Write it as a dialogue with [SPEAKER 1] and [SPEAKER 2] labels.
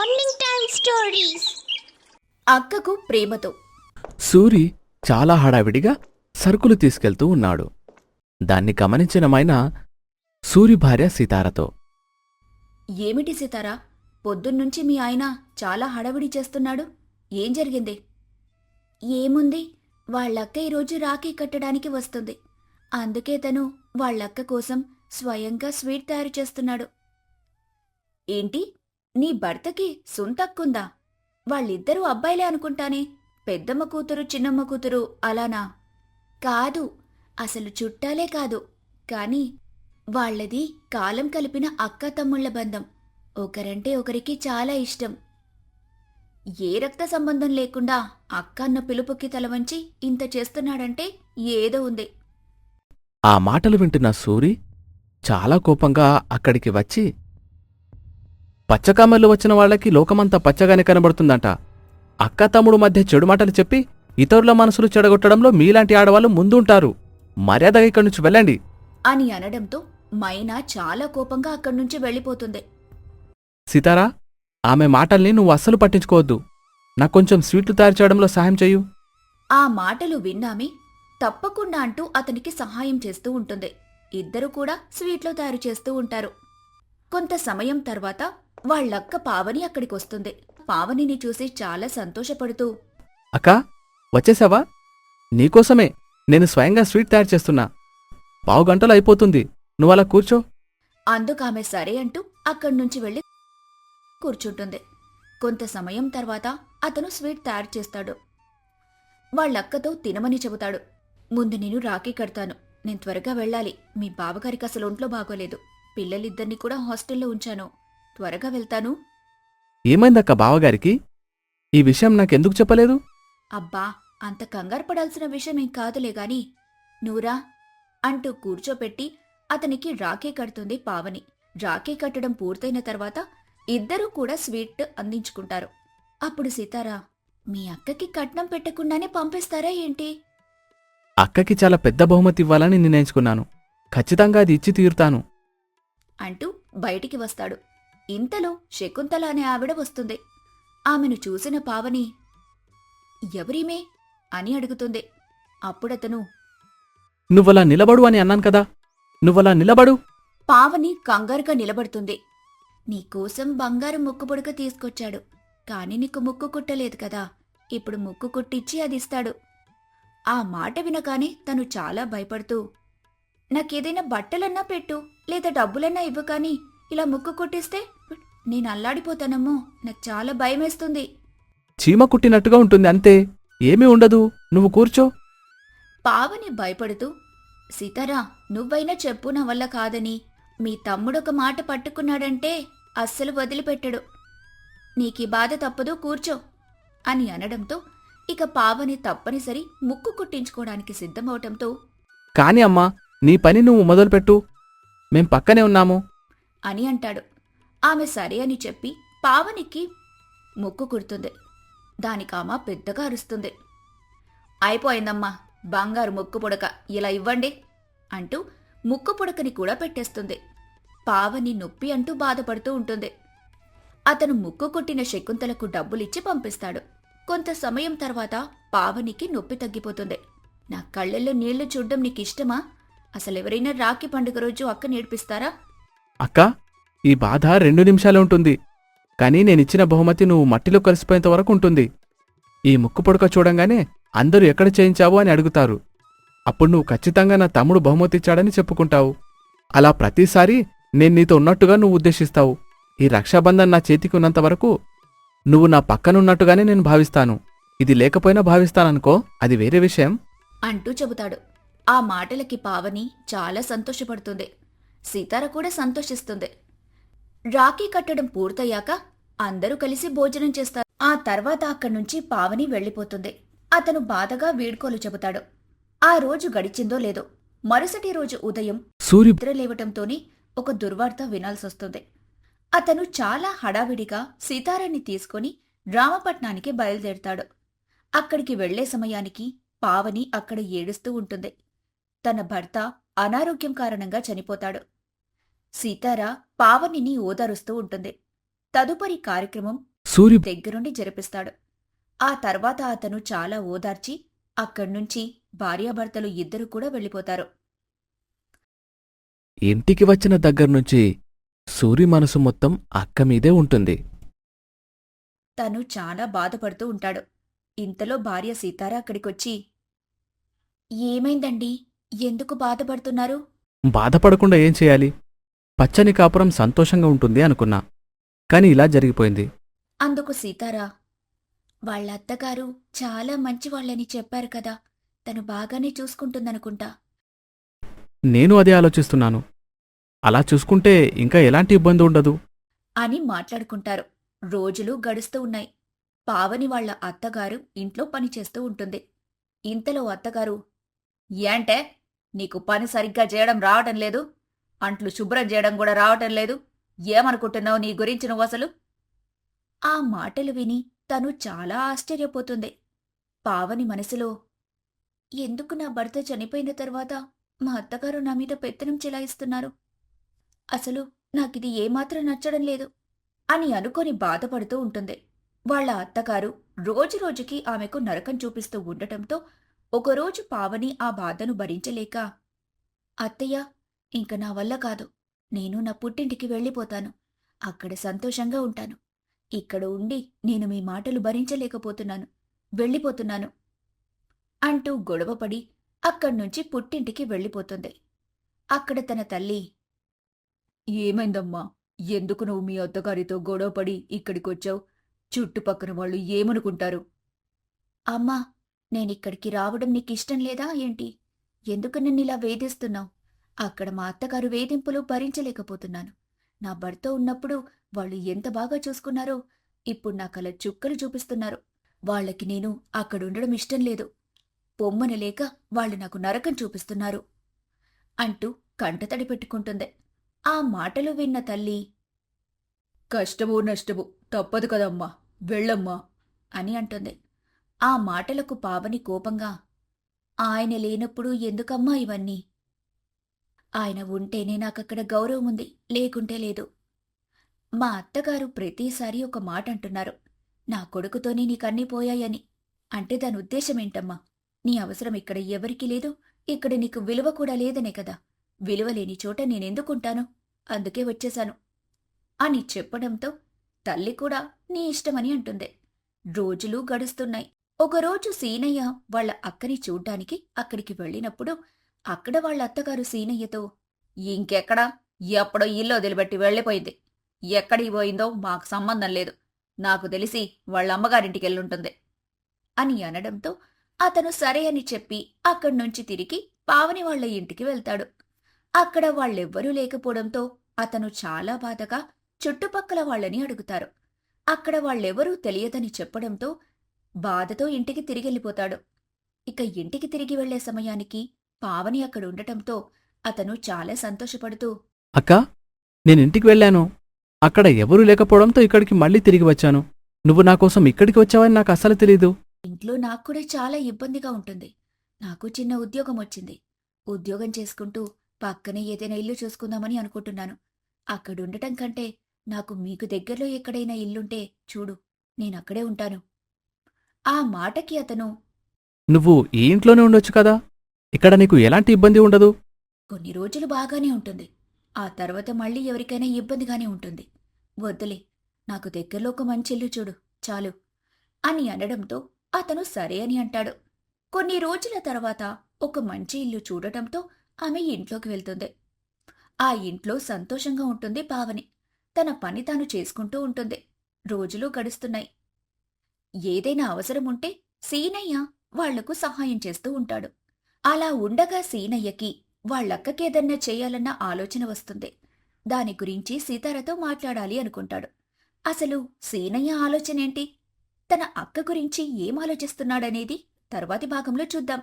[SPEAKER 1] Morning time stories.
[SPEAKER 2] అక్కకు ప్రేమతో.
[SPEAKER 3] సూరి చాలా హడావిడిగా సరుకులు తీసుకెళ్తూ ఉన్నాడు. దాన్ని గమనించిన మైనా సూరి భార్య సితారతో,
[SPEAKER 2] ఏమిటి సీతారా, పొద్దున్నుంచి మీ ఆయన చాలా హడావిడి చేస్తున్నాడు, ఏం జరిగింది? ఏముంది, వాళ్ళక్క ఈరోజు రాఖీ కట్టడానికి వస్తుంది. అందుకే తను వాళ్ళక్క కోసం స్వయంగా స్వీట్ తయారు చేస్తున్నాడు. ఏంటి, నీ భర్తకి సుంతక్కుందా? వాళ్ళిద్దరూ అబ్బాయిలే అనుకుంటానే. పెద్దమ్మ కూతురు చిన్నమ్మ కూతురు అలానా? కాదు, అసలు చుట్టాలే కాదు. కాని వాళ్లది కాలం కలిపిన అక్క తమ్ముళ్ల బంధం. ఒకరంటే ఒకరికి చాలా ఇష్టం. ఏ రక్త సంబంధం లేకుండా అక్క అన్న పిలుపుకి తలవంచి ఇంత చేస్తున్నాడంటే ఏదో ఉంది.
[SPEAKER 3] ఆ మాటలు వింటున్న సూరి చాలా కోపంగా అక్కడికి వచ్చి, పచ్చకామెర్లు వచ్చిన వాళ్లకి లోకమంతా పచ్చగానే కనబడుతుందంట. అక్క తమ్ముడు మధ్య చెడు మాటలు చెప్పి ఇతరుల మనసులు చెడగొట్టడంలో మీలాంటి ఆడవాళ్లు ముందుంటారు. మర్యాదగా ఇక్కడి నుంచి వెళ్ళండి
[SPEAKER 2] అని అనడంతో మైనా చాలా కోపంగా అక్కడ్నుంచి వెళ్ళిపోతుంది.
[SPEAKER 3] సితారా, ఆమె మాటల్ని నువ్వు అస్సలు పట్టించుకోవద్దు. నాకొంచెం స్వీట్లు తయారు చేయడంలో సహాయం చెయ్యు.
[SPEAKER 2] ఆ మాటలు విన్నామి తప్పకుండా అంటూ అతనికి సహాయం చేస్తూ ఉంటుంది. ఇద్దరూ కూడా స్వీట్లు తయారు చేస్తూ ఉంటారు. కొంత సమయం తర్వాత వాళ్ళక్క పావని అక్కడికొస్తుంది. పావనిని చూసి చాలా సంతోషపడుతూ,
[SPEAKER 3] అక్కా, వచ్చేసావా? నీకోసమే నేను స్వయంగా స్వీట్ తయారు చేస్తున్నా. పావుగంటలో అయిపోతుంది. నువ్వలా కూర్చో.
[SPEAKER 2] అందుకామె సరే అంటూ అక్కడ్నుంచి వెళ్ళి కూర్చుంటుంది. కొంత సమయం తర్వాత అతను స్వీట్ తయారు చేస్తాడు. వాళ్ళక్కతో తినమని చెబుతాడు. ముందు నేను రాఖీ కడతాను, నేను త్వరగా వెళ్ళాలి. మీ బావగారికి అసలు ఒంట్లో బాగోలేదు. పిల్లలిద్దరినీ కూడా హాస్టల్లో ఉంచాను. త్వరగా వెళ్తాను.
[SPEAKER 3] ఏమైందక్క బావగారికి? ఈ విషయం నాకెందుకు చెప్పలేదు?
[SPEAKER 2] అబ్బా, అంత కంగారు పడాల్సిన విషయమేం కాదులే గాని నూరా అంటూ కూర్చోపెట్టి అతనికి రాఖీ కడుతుంది పావని. రాఖీ కట్టడం పూర్తయిన తర్వాత ఇద్దరూ కూడా స్వీట్ అందించుకుంటారు. అప్పుడు సీతారా, మీ అక్కకి కట్నం పెట్టకుండానే పంపిస్తారా ఏంటి?
[SPEAKER 3] అక్కకి చాలా పెద్ద బహుమతి ఇవ్వాలని నిర్ణయించుకున్నాను. ఖచ్చితంగా అది ఇచ్చి తీరుతాను
[SPEAKER 2] అంటూ బయటికి వస్తాడు. ఇంతలో శకుంతల అనే ఆవిడ వస్తుంది. ఆమెను చూసిన పావని, ఎవరీమే అని అడుగుతుంది. అప్పుడతను,
[SPEAKER 3] నువ్వలా నిలబడు అని అన్నాను కదా, నువ్వలా నిలబడు.
[SPEAKER 2] పావని కంగారుగా నిలబడుతుంది. నీకోసం బంగారు ముక్కు పుడక తీసుకొచ్చాడు, కాని నీకు ముక్కు కుట్టలేదు కదా, ఇప్పుడు ముక్కు కుట్టిచ్చి అదిస్తాడు. ఆ మాట వినగానే తను చాలా భయపడుతూ, నాకేదైనా బట్టలన్నా పెట్టు, లేదా డబ్బులన్నా ఇవ్వు, కానీ ఇలా ముక్కు కుట్టిస్తే నేను అల్లాడిపోతానమ్మో, నాకు చాలా భయమేస్తుంది.
[SPEAKER 3] చీమ కుట్టినట్టుగా ఉంటుంది అంతే, ఏమీ ఉండదు. నువ్వు కూర్చో.
[SPEAKER 2] పావని భయపడుతూ, సీతారా, నువ్వైనా చెప్పు నా వల్ల కాదని. మీ తమ్ముడొక మాట పట్టుకున్నాడంటే అస్సలు వదిలిపెట్టడు. నీకీ బాధ తప్పదు, కూర్చో అని అనడంతో ఇక పావని తప్పనిసరి ముక్కు కుట్టించుకోవడానికి సిద్ధమవటంతో,
[SPEAKER 3] కాని అమ్మా, నీ పని నువ్వు మొదలుపెట్టు, మేం పక్కనే ఉన్నాము
[SPEAKER 2] అని అంటాడు. ఆమె సరే అని చెప్పి పావనికి ముక్కు కుడుతుంది. దానికామ పెద్దగా అరుస్తుంది. అయిపోయిందమ్మా, బంగారు ముక్కు పుడక, ఇలా ఇవ్వండి అంటూ ముక్కు పుడకని కూడా పెట్టేస్తుంది. పావని నొప్పి అంటూ బాధపడుతూ ఉంటుంది. అతను ముక్కు కుట్టిన శకుంతలకు డబ్బులిచ్చి పంపిస్తాడు. కొంత సమయం తర్వాత పావనికి నొప్పి తగ్గిపోతుంది. నా కళ్ళల్లో నీళ్లు చూడ్డం నీకిష్టమా? అసలెవరైనా రాఖీ పండుగ రోజు అక్క నేర్పిస్తారా?
[SPEAKER 3] అక్కా, ఈ బాధ 2 నిమిషాలే ఉంటుంది. కానీ నేనిచ్చిన బహుమతి నువ్వు మట్టిలో కలిసిపోయేంత వరకు ఉంటుంది. ఈ ముక్కు పొడక చూడంగానే అందరూ ఎక్కడ చేయించావు అని అడుగుతారు. అప్పుడు నువ్వు ఖచ్చితంగా నా తమ్ముడు బహుమతిచ్చాడని చెప్పుకుంటావు. అలా ప్రతిసారి నేను నీతో ఉన్నట్టుగా నువ్వు ఉద్దేశిస్తావు. ఈ రక్షాబంధన్ నా చేతికి ఉన్నంతవరకు నువ్వు నా పక్కనున్నట్టుగానే నేను భావిస్తాను. ఇది లేకపోయినా భావిస్తాననుకో, అది వేరే విషయం
[SPEAKER 2] అంటూ చెబుతాడు. ఆ మాటలకి పావని చాలా సంతోషపడుతుంది. సీతార కూడా సంతోషిస్తుంది. రాఖీ కట్టడం పూర్తయ్యాక అందరూ కలిసి భోజనం చేస్తారు. ఆ తర్వాత అక్కడ్నుంచి పావని వెళ్ళిపోతుంది. అతను బాధగా వీడ్కోలు చెబుతాడు. ఆ రోజు గడిచిందో లేదో, మరుసటి రోజు ఉదయం
[SPEAKER 3] సూరి
[SPEAKER 2] నిద్ర లేవటంతోనే ఒక దుర్వార్త వినాల్సొస్తుంది. అతను చాలా హడావిడిగా సీతారాన్ని తీసుకుని రామపట్నానికి బయలుదేరతాడు. అక్కడికి వెళ్లే సమయానికి పావని అక్కడ ఏడుస్తూ ఉంటుంది. తన భర్త అనారోగ్యం కారణంగా చనిపోతాడు. సీతారా పావనిని ఓదారుస్తూ ఉంటుంది. తదుపరి కార్యక్రమం
[SPEAKER 3] సూరి
[SPEAKER 2] దగ్గరుండి జరిపిస్తాడు. ఆ తర్వాత అతను చాలా ఓదార్చి అక్కడ్నుంచి భార్యాభర్తలు ఇద్దరు కూడా వెళ్ళిపోతారు.
[SPEAKER 3] ఇంటికి వచ్చిన దగ్గర్నుంచి సూరి మనసు మొత్తం అక్క మీదే ఉంటుంది.
[SPEAKER 2] తను చాలా బాధపడుతూ ఉంటాడు. ఇంతలో భార్య సీతార అక్కడికొచ్చి, ఏమైందండి? ఎందుకు బాధపడుతున్నారు?
[SPEAKER 3] బాధపడకుండా ఏం చేయాలి? పచ్చని కాపురం సంతోషంగా ఉంటుంది అనుకున్నా, కాని ఇలా జరిగిపోయింది.
[SPEAKER 2] అందుకు సీతార, వాళ్ళ అత్తగారు చాలా మంచివాళ్ళని చెప్పారు కదా, తను బాగానే చూసుకుంటుందనుకుంటా.
[SPEAKER 3] నేను అదే ఆలోచిస్తున్నాను. అలా చూసుకుంటే ఇంకా ఎలాంటి ఇబ్బంది ఉండదు.
[SPEAKER 2] అని మాట్లాడుకుంటారు. రోజులు గడుస్తూ ఉన్నాయి. పావని వాళ్ళ అత్తగారు ఇంట్లో పనిచేస్తూ ఉంటుంది. ఇంతలో అత్తగారు, ఏంటే నీకు పని సరిగ్గా చేయడం రావటం లేదు? అంట్లు శుభ్రం చేయడం కూడా రావటం లేదు. ఏమనుకుంటున్నావు నీ గురించి నువ్వసలు? ఆ మాటలు విని తను చాలా ఆశ్చర్యపోతుంది. పావని మనసులో, ఎందుకు నా భర్త చనిపోయిన తర్వాత మా అత్తగారు నా మీద పెత్తనం చెలాయిస్తున్నారు? అసలు నాకిది ఏమాత్రం నచ్చడం లేదు అని అనుకొని బాధపడుతూ ఉంటుంది. వాళ్ళ అత్తగారు రోజురోజుకి ఆమెకు నరకం చూపిస్తూ ఉండటంతో ఒకరోజు పావని ఆ బాధను భరించలేక, అత్తయ్య, ఇంక నా వల్ల కాదు. నేను నా పుట్టింటికి వెళ్ళిపోతాను. అక్కడ సంతోషంగా ఉంటాను. ఇక్కడ ఉండి నేను మీ మాటలు భరించలేకపోతున్నాను. వెళ్ళిపోతున్నాను అంటూ గొడవపడి అక్కడ్నుంచి పుట్టింటికి వెళ్ళిపోతుంది. అక్కడ తన తల్లి, ఏమైందమ్మా? ఎందుకు నువ్వు మీ అత్తగారితో గొడవపడి ఇక్కడికొచ్చావు? చుట్టుపక్కన వాళ్ళు ఏమనుకుంటారు? అమ్మా, నేనిక్కడికి రావడం నీకిష్టం లేదా ఏంటి? ఎందుకు నన్నిలా వేధిస్తున్నావు? అక్కడ మా అత్తగారు వేధింపులు భరించలేకపోతున్నాను. నా భర్త ఉన్నప్పుడు వాళ్ళు ఎంత బాగా చూసుకున్నారో ఇప్పుడు నాకలా చుక్కలు చూపిస్తున్నారు. వాళ్ళకి నేను అక్కడుండడం ఇష్టం లేదు. పొమ్మనలేక వాళ్ళు నాకు నరకం చూపిస్తున్నారు అంటూ కంటతడి పెట్టుకుంటుంది. ఆ మాటలు విన్న తల్లి, కష్టమో నష్టమో తప్పదు కదమ్మా, వెళ్ళమ్మా అని అంటుంది. ఆ మాటలకు పావని కోపంగా, ఆయన లేనప్పుడు ఎందుకమ్మా ఇవన్నీ? ఆయన ఉంటేనే నాకక్కడ గౌరవం ఉంది, లేకుంటే లేదు. మా అత్తగారు ప్రతిసారి ఒక మాట అంటున్నారు, నా కొడుకుతోనే నీకన్నీ పోయాయని. అంటే దాని ఉద్దేశమేంటమ్మా? నీ అవసరం ఇక్కడ ఎవరికీ లేదు, ఇక్కడ నీకు విలువ కూడా లేదనే కదా. విలువలేని చోట నేనెందుకుంటాను? అందుకే వచ్చేశాను అని చెప్పడంతో తల్లి కూడా నీ ఇష్టమని అంటుంది. రోజులు గడుస్తున్నాయి. ఒకరోజు సీనయ్య వాళ్ళ అక్కని చూడ్డానికి అక్కడికి వెళ్ళినప్పుడు అక్కడ వాళ్ళ అత్తగారు సీనయ్యతో, ఇంకెక్కడా? ఎప్పుడో ఇల్లు వదిలిపెట్టి వెళ్ళిపోయింది. ఎక్కడికి పోయిందో మాకు సంబంధం లేదు. నాకు తెలిసి వాళ్ళ అమ్మగారింటికెళ్ళుంటుంది అని అనడంతో అతను సరే అని చెప్పి అక్కడ్నుంచి తిరిగి పావని వాళ్ల ఇంటికి వెళ్తాడు. అక్కడ వాళ్ళెవ్వరూ లేకపోవడంతో అతను చాలా బాధగా చుట్టుపక్కల వాళ్ళని అడుగుతారు. అక్కడ వాళ్ళెవరూ తెలియదని చెప్పడంతో బాధతో ఇంటికి తిరిగెళ్ళిపోతాడు. ఇక ఇంటికి తిరిగి వెళ్లే సమయానికి పావని అక్కడుండటంతో అతను చాలా సంతోషపడుతూ,
[SPEAKER 3] అక్కా, నేనింటికి వెళ్ళాను. అక్కడ ఎవరూ లేకపోవడంతో ఇక్కడికి మళ్ళీ తిరిగి వచ్చాను. నువ్వు నాకోసం ఇక్కడికి వచ్చావని నాకు అస్సలు తెలీదు.
[SPEAKER 2] ఇంట్లో నాకు కూడా చాలా ఇబ్బందిగా ఉంటుంది. నాకు చిన్న ఉద్యోగం వచ్చింది. ఉద్యోగం చేసుకుంటూ పక్కనే ఏదైనా ఇల్లు చూసుకుందామని అనుకుంటున్నాను. అక్కడుండటం కంటే నాకు మీకు దగ్గరలో ఎక్కడైనా ఇల్లుంటే చూడు, నేనక్కడే ఉంటాను. ఆ మాటకి అతను,
[SPEAKER 3] నువ్వు ఈ ఇంట్లోనే ఉండొచ్చు కదా. ఇక్కడ నీకు ఎలాంటి ఇబ్బంది ఉండదు.
[SPEAKER 2] కొన్ని రోజులు బాగానే ఉంటుంది. ఆ తర్వాత మళ్ళీ ఎవరికైనా ఇబ్బందిగానే ఉంటుంది. వద్దులే, నాకు దగ్గరలో ఒక మంచి ఇల్లు చూడు చాలు అని అనడంతో అతను సరే అని అంటాడు. కొన్ని రోజుల తర్వాత ఒక మంచి ఇల్లు చూడటంతో ఆమె ఇంట్లోకి వెళ్తుంది. ఆ ఇంట్లో సంతోషంగా ఉంటుంది పావని. తన పని తాను చేసుకుంటూ ఉంటుంది. రోజులు గడుస్తున్నాయి. ఏదైనా అవసరం ఉంటే సీనయ్య వాళ్లకు సహాయం చేస్తూ ఉంటాడు. అలా ఉండగా సీనయ్యకి వాళ్ళక్కకేదన్నా చేయాలన్న ఆలోచన వస్తుంది. దాని గురించి సీతారతో మాట్లాడాలి అనుకుంటాడు. అసలు సీనయ్య ఆలోచనేంటి? తన అక్క గురించి ఏం ఆలోచిస్తున్నాడనేది తర్వాతి భాగంలో చూద్దాం.